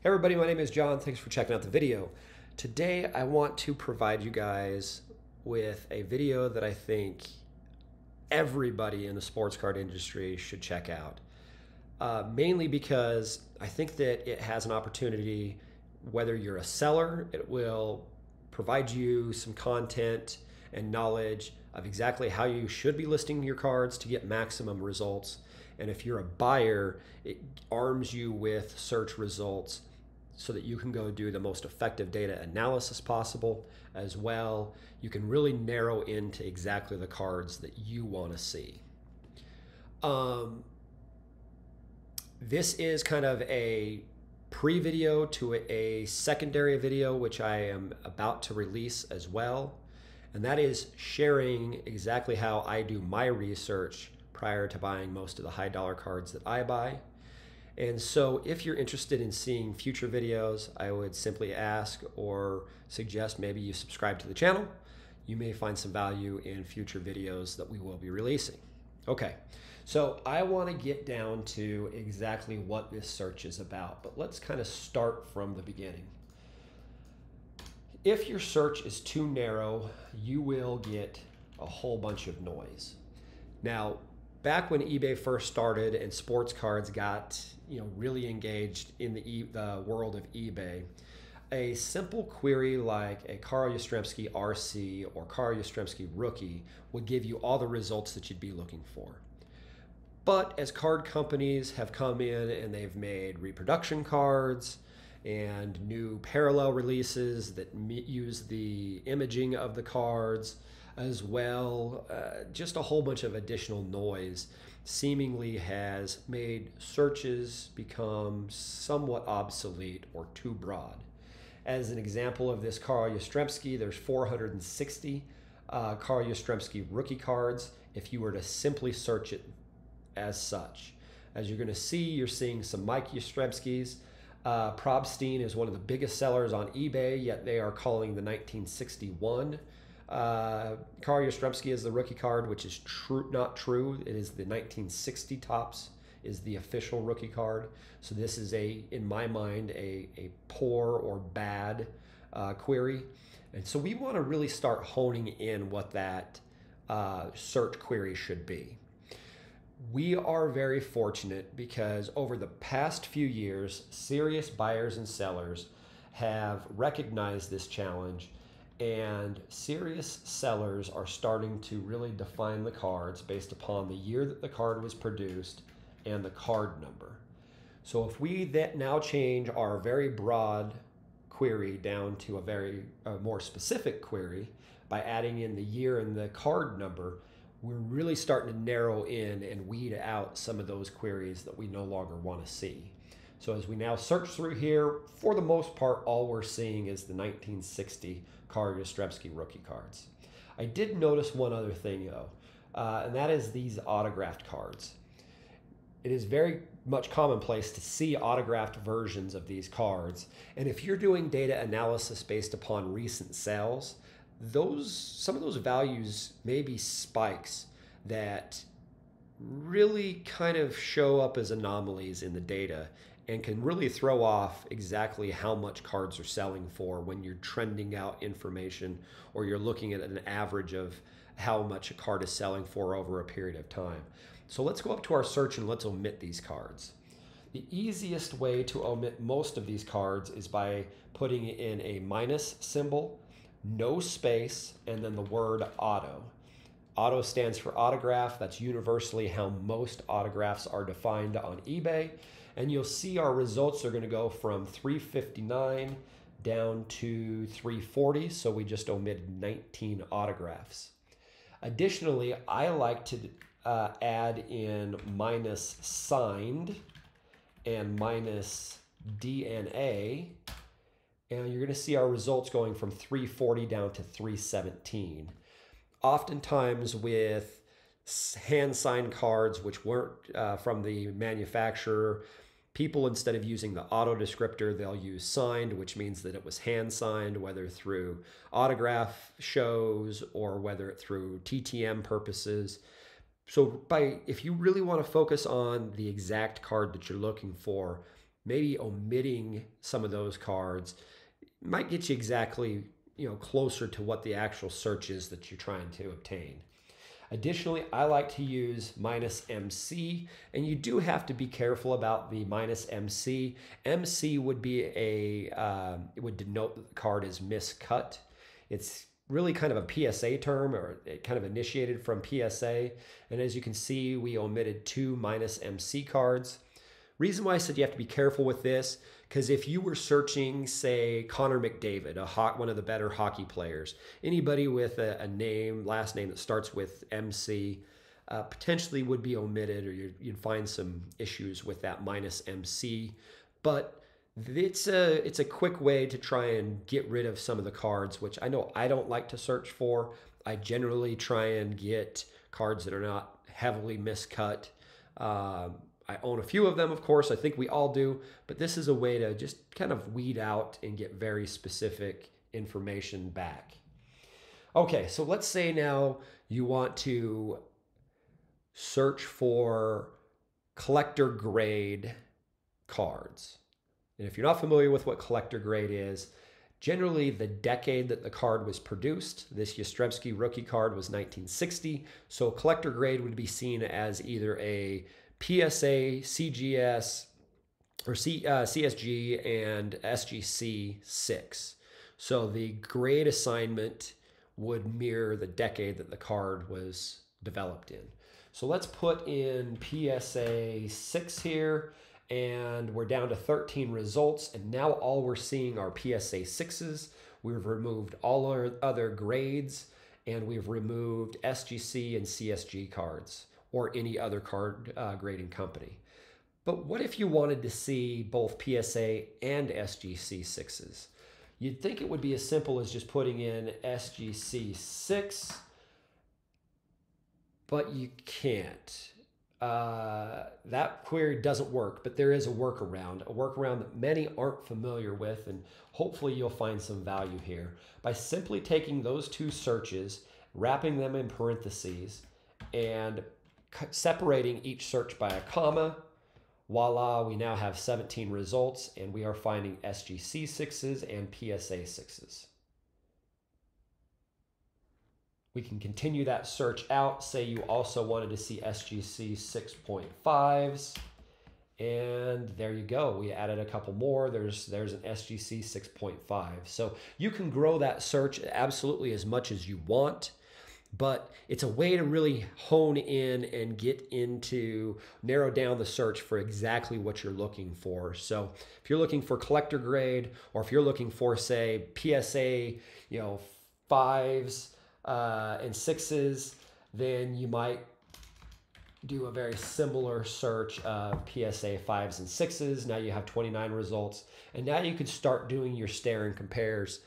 Hey everybody, my name is John. Thanks for checking out the video. Today I want to provide you guys with a video that I think everybody in the sports card industry should check out. Mainly because I think that it has an opportunity, whether you're a seller, it will provide you some content and knowledge of exactly how you should be listing your cards to get maximum results. And if you're a buyer, it arms you with search results so that you can go do the most effective data analysis possible. As well, you can really narrow into exactly the cards that you want to see. This is kind of a pre-video to a secondary video, which I am about to release as well. And that is sharing exactly how I do my research prior to buying most of the high dollar cards that I buy. And so if you're interested in seeing future videos, I would simply ask or suggest maybe you subscribe to the channel. You may find some value in future videos that we will be releasing. Okay, so I want to get down to exactly what this search is about, but let's kind of start from the beginning. If your search is too narrow, you will get a whole bunch of noise. Now, back when eBay first started and sports cards got really engaged in the world of eBay, a simple query like a Carl Yastrzemski RC or Carl Yastrzemski Rookie would give you all the results that you'd be looking for. But as card companies have come in and they've made reproduction cards and new parallel releases that use the imaging of the cards, as well, just a whole bunch of additional noise seemingly has made searches become somewhat obsolete or too broad. As an example of this Carl Yastrzemski, there's 460 Carl Yastrzemski rookie cards if you were to simply search it as such. As you're going to see, you're seeing some Mike Yastrzemskis. Probstein is one of the biggest sellers on eBay, yet they are calling the 1961 Carl Yastrzemski is the rookie card, which is not true. It is the 1960 Topps is the official rookie card. So this is in my mind, a poor or bad query. And so we want to really start honing in what that search query should be. We are very fortunate because over the past few years, serious buyers and sellers have recognized this challenge, and serious sellers are starting to really define the cards based upon the year that the card was produced and the card number. So if we now change our very broad query down to a more specific query by adding in the year and the card number, we're really starting to narrow in and weed out some of those queries that we no longer want to see. So as we now search through here, for the most part, all we're seeing is the 1960 Carl Yastrzemski rookie cards. I did notice one other thing though, and that is these autographed cards. It is very much commonplace to see autographed versions of these cards. And if you're doing data analysis based upon recent sales, some of those values may be spikes that really kind of show up as anomalies in the data and can really throw off exactly how much cards are selling for when you're trending out information or you're looking at an average of how much a card is selling for over a period of time. So let's go up to our search and let's omit these cards. The easiest way to omit most of these cards is by putting in a minus symbol, no space, and then the word auto. Auto stands for autograph. That's universally how most autographs are defined on eBay. And you'll see our results are going to go from 359 down to 340. So we just omitted 19 autographs. Additionally, I like to add in minus signed and minus DNA. And you're going to see our results going from 340 down to 317. Oftentimes with hand-signed cards, which weren't from the manufacturer, people, instead of using the auto descriptor, they'll use signed, which means that it was hand-signed, whether through autograph shows or whether through TTM purposes. So if you really want to focus on the exact card that you're looking for, maybe omitting some of those cards might get you exactly, closer to what the actual search is that you're trying to obtain. Additionally, I like to use -MC, and you do have to be careful about the -MC. MC would be it would denote that the card is miscut. It's really kind of a PSA term, or it kind of initiated from PSA. And as you can see, we omitted 2 -MC cards. Reason why I said you have to be careful with this, because if you were searching, say, Connor McDavid, one of the better hockey players, anybody with a last name that starts with MC, potentially would be omitted, or you'd find some issues with that -MC. But it's a quick way to try and get rid of some of the cards, which I know I don't like to search for. I generally try and get cards that are not heavily miscut. I own a few of them, of course. I think we all do. But this is a way to just kind of weed out and get very specific information back. Okay, so let's say now you want to search for collector grade cards. And if you're not familiar with what collector grade is, generally the decade that the card was produced, this Yastrzemski rookie card was 1960. So collector grade would be seen as either a PSA, CGS, or CSG, and SGC 6. So the grade assignment would mirror the decade that the card was developed in. So let's put in PSA 6 here, and we're down to 13 results, and now all we're seeing are PSA 6s. We've removed all our other grades, and we've removed SGC and CSG cards, or any other card grading company. But what if you wanted to see both PSA and SGC 6s? You'd think it would be as simple as just putting in SGC 6, but you can't. That query doesn't work, but there is a workaround that many aren't familiar with, and hopefully you'll find some value here. By simply taking those two searches, wrapping them in parentheses, and separating each search by a comma, voila, we now have 17 results, and we are finding SGC 6s and PSA 6s. We can continue that search out. Say you also wanted to see SGC 6.5s, and there you go. We added a couple more. There's an SGC 6.5. So you can grow that search absolutely as much as you want, but it's a way to really hone in and narrow down the search for exactly what you're looking for. So if you're looking for collector grade, or if you're looking for, say, PSA, 5s and 6s, then you might do a very similar search of PSA 5s and 6s. Now you have 29 results, and now you can start doing your stare and compares.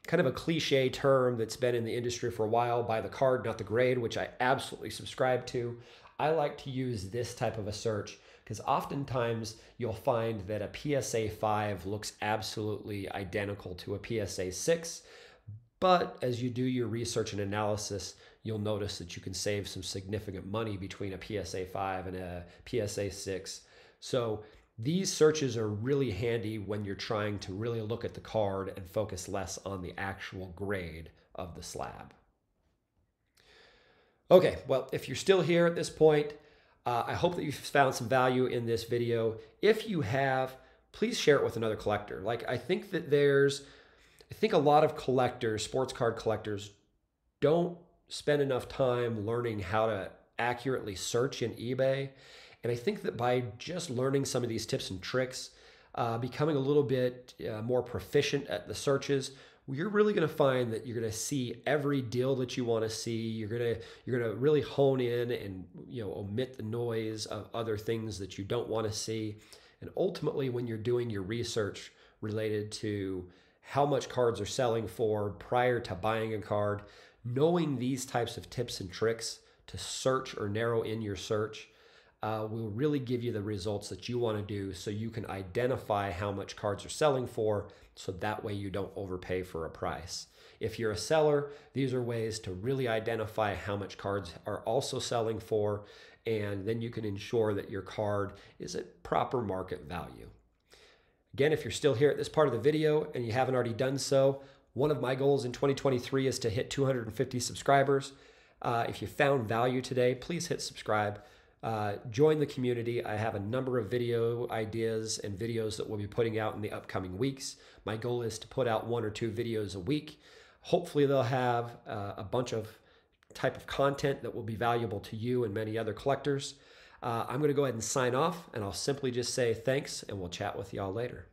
Kind of a cliche term that's been in the industry for a while: buy the card, not the grade, which I absolutely subscribe to. I like to use this type of a search because oftentimes you'll find that a PSA 5 looks absolutely identical to a PSA 6. But as you do your research and analysis, you'll notice that you can save some significant money between a PSA 5 and a PSA 6. So these searches are really handy when you're trying to really look at the card and focus less on the actual grade of the slab. Okay, well, if you're still here at this point, I hope that you've found some value in this video. If you have, please share it with another collector. I think a lot of collectors, sports card collectors, don't spend enough time learning how to accurately search in eBay. And I think that by just learning some of these tips and tricks, becoming a little bit more proficient at the searches, you're really going to find that you're going to see every deal that you want to see. You're going to really hone in and omit the noise of other things that you don't want to see. And ultimately, when you're doing your research related to how much cards are selling for prior to buying a card, knowing these types of tips and tricks to search or narrow in your search will really give you the results that you want to do, so you can identify how much cards are selling for, so that way you don't overpay for a price. If you're a seller, these are ways to really identify how much cards are also selling for, and then you can ensure that your card is at proper market value. Again, if you're still here at this part of the video and you haven't already done so, one of my goals in 2023 is to hit 250 subscribers. If you found value today, please hit subscribe. Join the community. I have a number of video ideas and videos that we'll be putting out in the upcoming weeks. My goal is to put out 1 or 2 videos a week. Hopefully they'll have a bunch of type of content that will be valuable to you and many other collectors. I'm going to go ahead and sign off, and I'll simply just say thanks, and we'll chat with y'all later.